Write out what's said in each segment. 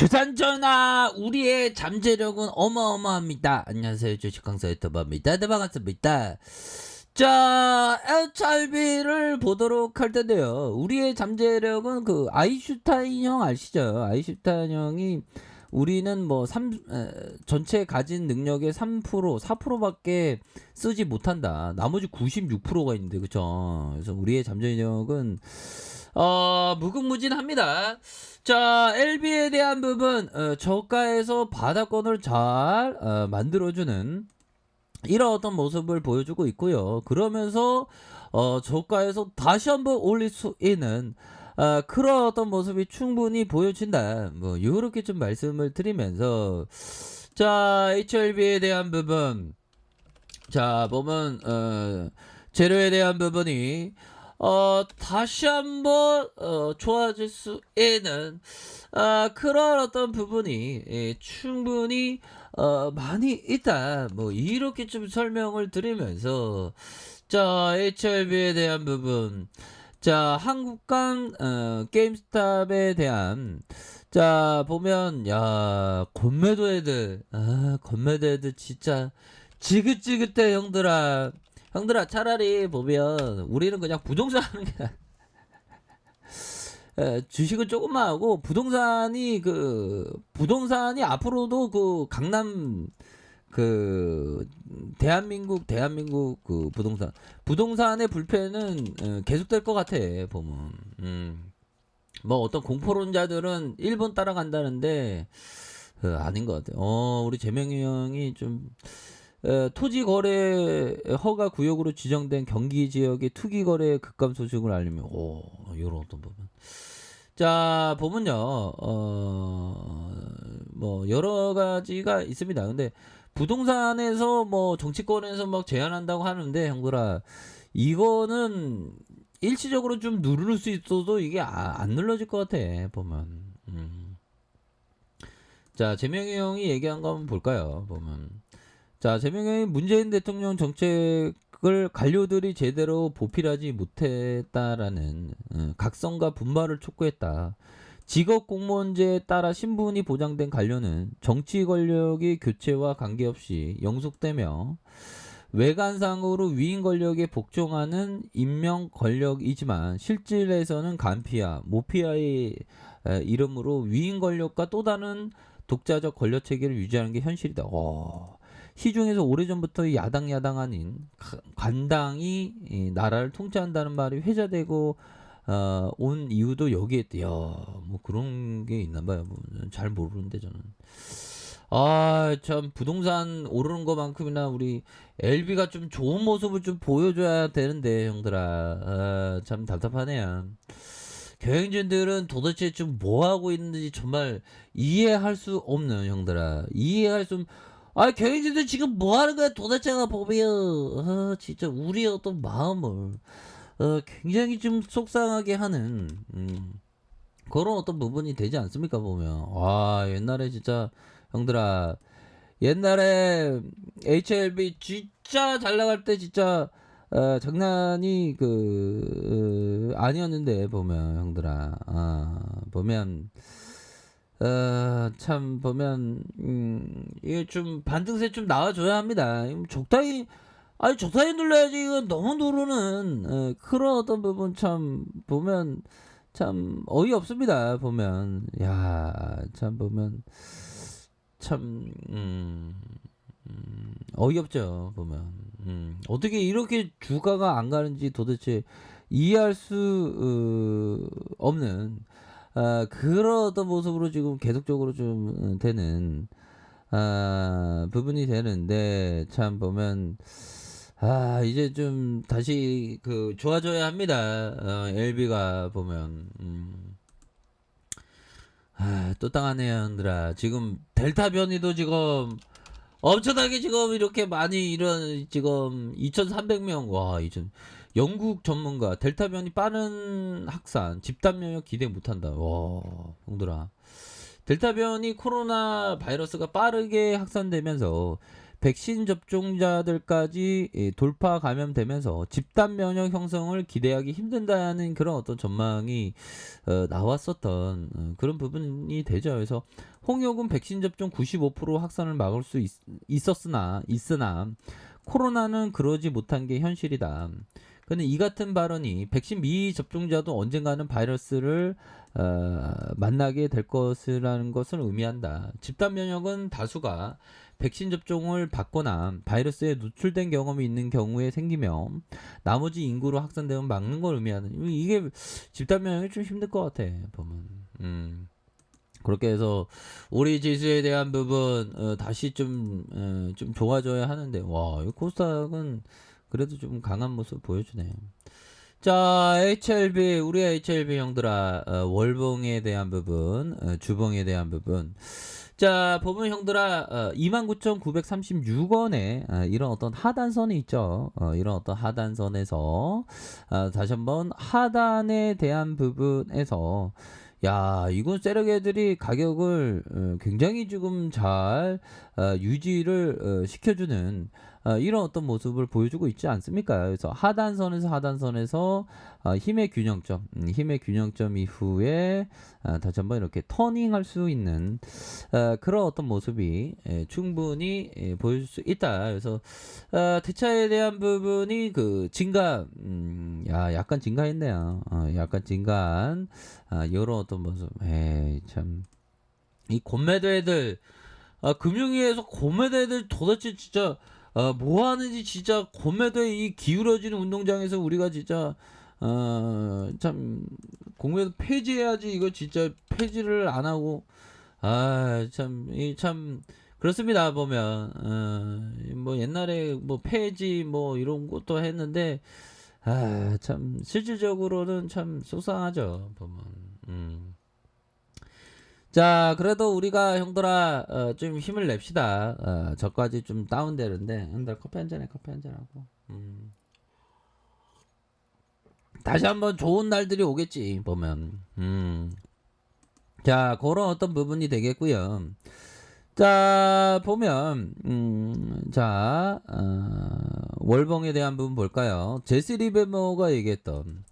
조선 전하 우리의 잠재력은 어마어마합니다. 안녕하세요, 주식 강사 유튜버입니다. 네, 반갑습니다. 자, HRB를 보도록 할 텐데요. 우리의 잠재력은 그 아인슈타인형 아시죠? 아인슈타인형이 우리는 뭐 전체 가진 능력의 3%, 4%밖에 쓰지 못한다. 나머지 96%가 있는데, 그쵸? 그래서 우리의 잠재력은 무궁무진합니다. 자, LB에 대한 부분, 저가에서 바닥권을 잘 만들어주는 이런 어떤 모습을 보여주고 있고요. 그러면서 저가에서 다시 한번 올릴 수 있는 그런 어떤 모습이 충분히 보여진다. 뭐 이렇게 좀 말씀을 드리면서, 자, HLB에 대한 부분, 자 보면 재료에 대한 부분이 다시 한번 좋아질 수 있는 그런 어떤 부분이 충분히 많이 있다. 뭐 이렇게 좀 설명을 드리면서, 자, HLB에 대한 부분, 자, 한국간 게임스탑에 대한, 자 보면, 야, 건매도 애들, 건매도 애들 진짜 지긋지긋해. 형들아 차라리 보면 우리는 그냥 부동산 하는 게 주식은 조금만 하고, 부동산이 앞으로도 그 강남 그 대한민국 그 부동산의 불패는 계속될 것 같아 보면. 뭐 어떤 공포론자들은 일본 따라간다는데 아닌 것 같아. 우리 재명이 형이 좀 토지 거래 허가 구역으로 지정된 경기 지역의 투기 거래 급감 소식을 알리며, 이런 어떤 부분. 자, 보면요, 뭐 여러 가지가 있습니다. 근데 부동산에서 뭐 정치권에서 막 제한한다고 하는데, 형들아, 이거는 일시적으로 좀 누를 수 있어도 이게 안 눌러질 것 같아 보면. 자, 재명이 형이 얘기한 거 한번 볼까요? 보면, 자, 재명이 문재인 대통령 정책을 관료들이 제대로 보필하지 못했다라는 각성과 분발을 촉구했다. 직업 공무원제에 따라 신분이 보장된 관료는 정치 권력의 교체와 관계없이 영속되며 외관상으로 위인 권력에 복종하는 임명 권력이지만 실질에서는 간피와 모피아의 이름으로 위인 권력과 또 다른 독자적 권력 체계를 유지하는 게 현실이다. 시중에서 오래전부터 야당 아닌 관당이 나라를 통치한다는 말이 회자되고 온 이유도 여기에 있대요. 뭐 그런 게 있나 봐요. 잘 모르는데 저는. 참 부동산 오르는 것만큼이나 우리 LB가 좀 좋은 모습을 좀 보여줘야 되는데, 형들아. 참 답답하네요. 경영진들은 도대체 좀 뭐 하고 있는지 정말 이해할 수 없는, 형들아. 경영진들 지금 뭐 하는 거야 도대체가 보면. 진짜 우리의 어떤 마음을 굉장히 좀 속상하게 하는 그런 어떤 부분이 되지 않습니까 보면. 옛날에 진짜, 형들아, 옛날에 HLB 진짜 잘 나갈 때 진짜 장난이 아니었는데 보면, 형들아, 보면 참 보면 이게 좀 반등세 좀 나와줘야 합니다. 적당히 눌러야지. 이거 너무 누르는 그런 어떤 부분 참 보면 참 어이없습니다 보면. 참 보면 참 어이없죠 보면. 어떻게 이렇게 주가가 안 가는지 도대체 이해할 수 없는 그런 어떤 모습으로 지금 계속적으로 좀 되는 부분이 되는데, 참 보면 이제 좀 다시 좋아져야 합니다. LB가 보면. 또 당하네요, 형들아. 지금 델타 변이도 지금 엄청나게 지금 이렇게 많이 지금 2,300명, 영국 전문가, 델타 변이 빠른 확산, 집단 면역 기대 못한다. 형들아. 델타 변이 코로나 바이러스가 빠르게 확산되면서 백신 접종자들까지 돌파 감염되면서 집단 면역 형성을 기대하기 힘든다는 그런 어떤 전망이 나왔었던 그런 부분이 되죠. 그래서 홍역은 백신 접종 95% 확산을 막을 수 있으나 코로나는 그러지 못한 게 현실이다. 근데 이 같은 발언이 백신 미접종자도 언젠가는 바이러스를 만나게 될 것이라는 것을 의미한다. 집단 면역은 다수가 백신 접종을 받거나 바이러스에 노출된 경험이 있는 경우에 생기며 나머지 인구로 확산되면 막는 걸 의미하는, 이게 집단 면역이 좀 힘들 것 같아 보면. 그렇게 해서 우리 지수에 대한 부분 다시 좀 좋아져야 하는데, 와, 이 코스닥은 그래도 좀 강한 모습 보여주네. 자, HLB, 우리 HLB 형들아, 월봉에 대한 부분, 주봉에 대한 부분. 자, 보면 형들아, 29,936원에 이런 어떤 하단선이 있죠. 이런 어떤 하단선에서 다시 한번 하단에 대한 부분에서, 야, 이건 세력애들이 가격을 굉장히 지금 잘 유지를 시켜주는 이런 어떤 모습을 보여주고 있지 않습니까? 그래서 하단선에서 힘의 균형점 이후에 다시 한번 이렇게 터닝할 수 있는 그런 어떤 모습이 충분히 보여줄 수 있다. 그래서 대차에 대한 부분이 그 증가, 약간 증가했네요. 약간 증가한 이런 어떤 모습. 참, 이 곤매도 애들, 금융위에서 곤매도 애들 도대체 진짜 뭐 하는지, 진짜 곤매도에 이 기울어지는 운동장에서 우리가 진짜 참 공매도 폐지해야지. 이거 진짜 폐지를 안 하고, 참 그렇습니다. 보면 뭐 옛날에 뭐 폐지 뭐 이런 것도 했는데, 참 실질적으로는 참 속상하죠 보면. 자, 그래도 우리가 형들아 좀 힘을 냅시다. 저까지 좀 다운되는데, 형들 커피 한잔 해. 커피 한잔 하고 다시 한번 좋은 날들이 오겠지 보면. 자, 그런 어떤 부분이 되겠고요. 자, 보면 월봉에 대한 부분 볼까요? 제시 리베모가 얘기했던,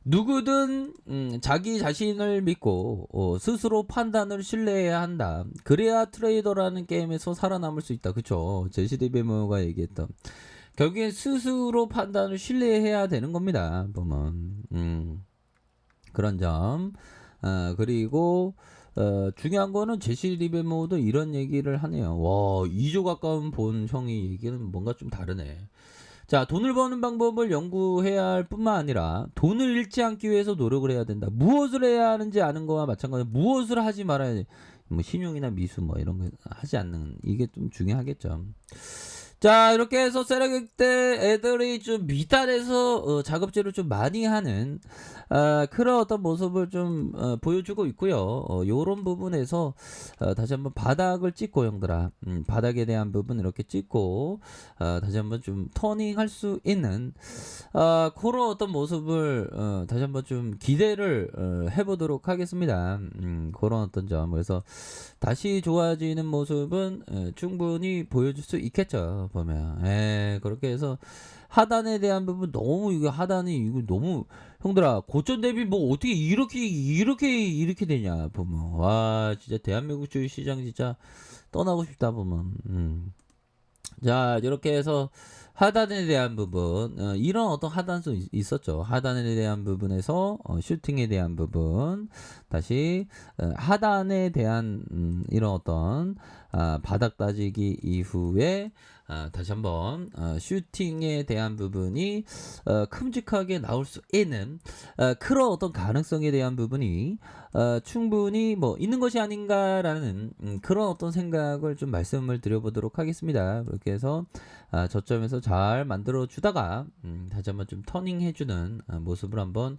누구든 자기 자신을 믿고 스스로 판단을 신뢰해야 한다. 그래야 트레이더라는 게임에서 살아남을 수 있다. 그쵸? 제시 리베모가 얘기했던, 결국엔 스스로 판단을 신뢰해야 되는 겁니다. 보면 그런 점. 그리고 중요한 거는 제시 리베모도 이런 얘기를 하네요. 와, 2조 가까운 본 형이 얘기는 뭔가 좀 다르네. 자, 돈을 버는 방법을 연구해야 할 뿐만 아니라 돈을 잃지 않기 위해서 노력을 해야 된다. 무엇을 해야 하는지 아는 거와 마찬가지로 무엇을 하지 말아야 돼. 뭐 신용이나 미수 뭐 이런 거 하지 않는, 이게 좀 중요하겠죠. 자, 이렇게 해서 세력액 때 애들이 좀 미달해서 작업질을 좀 많이 하는 그런 어떤 모습을 좀 보여주고 있고요. 요런 부분에서 다시 한번 바닥을 찍고, 형들아, 바닥에 대한 부분 이렇게 찍고 다시 한번 좀 터닝할 수 있는 그런 어떤 모습을 다시 한번 좀 기대를 해보도록 하겠습니다. 그런 어떤 점. 그래서 다시 좋아지는 모습은 충분히 보여줄 수 있겠죠 보면. 그렇게 해서 하단에 대한 부분, 너무 이거 하단이 이거 너무, 형들아, 고점 대비 뭐 어떻게 이렇게 되냐 보면, 와, 진짜 대한민국 주식 시장 진짜 떠나고 싶다 보면. 자, 이렇게 해서 하단에 대한 부분, 이런 어떤 하단도 있었죠. 하단에 대한 부분에서 슈팅에 대한 부분, 다시 하단에 대한 이런 어떤 바닥 따지기 이후에 다시 한번 슈팅에 대한 부분이 큼직하게 나올 수 있는 그런 어떤 가능성에 대한 부분이 충분히 뭐 있는 것이 아닌가라는 그런 어떤 생각을 좀 말씀을 드려보도록 하겠습니다. 그렇게 해서 저점에서 잘 만들어 주다가 다시 한번 좀 터닝 해주는 모습을 한번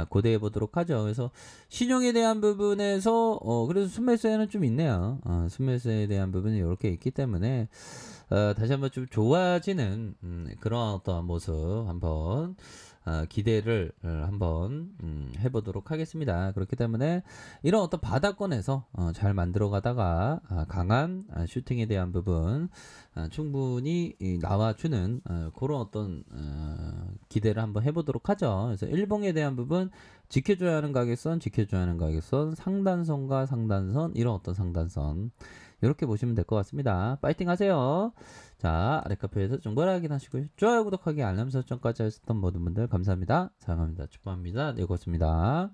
고대해 보도록 하죠. 그래서 신용에 대한 부분에서 그래서 순매수에는 좀 있네요. 순매수에 대한 부분이 이렇게 있기 때문에 다시 한번 좀 좋아지는 그런 어떤 모습 한번 기대를 한번 해보도록 하겠습니다. 그렇기 때문에 이런 어떤 바닥권에서 잘 만들어가다가 강한 슈팅에 대한 부분 충분히 나와주는 그런 어떤 기대를 한번 해보도록 하죠. 그래서 일봉에 대한 부분 지켜줘야 하는 가격선, 지켜줘야 하는 가격선, 상단선과 상단선, 이런 어떤 상단선 이렇게 보시면 될 것 같습니다. 파이팅 하세요. 자, 아래카페에서 정보를 확인하시고요. 좋아요, 구독하기, 알람 설정까지 하셨던 모든 분들 감사합니다. 사랑합니다. 축복합니다. 네, 고맙습니다.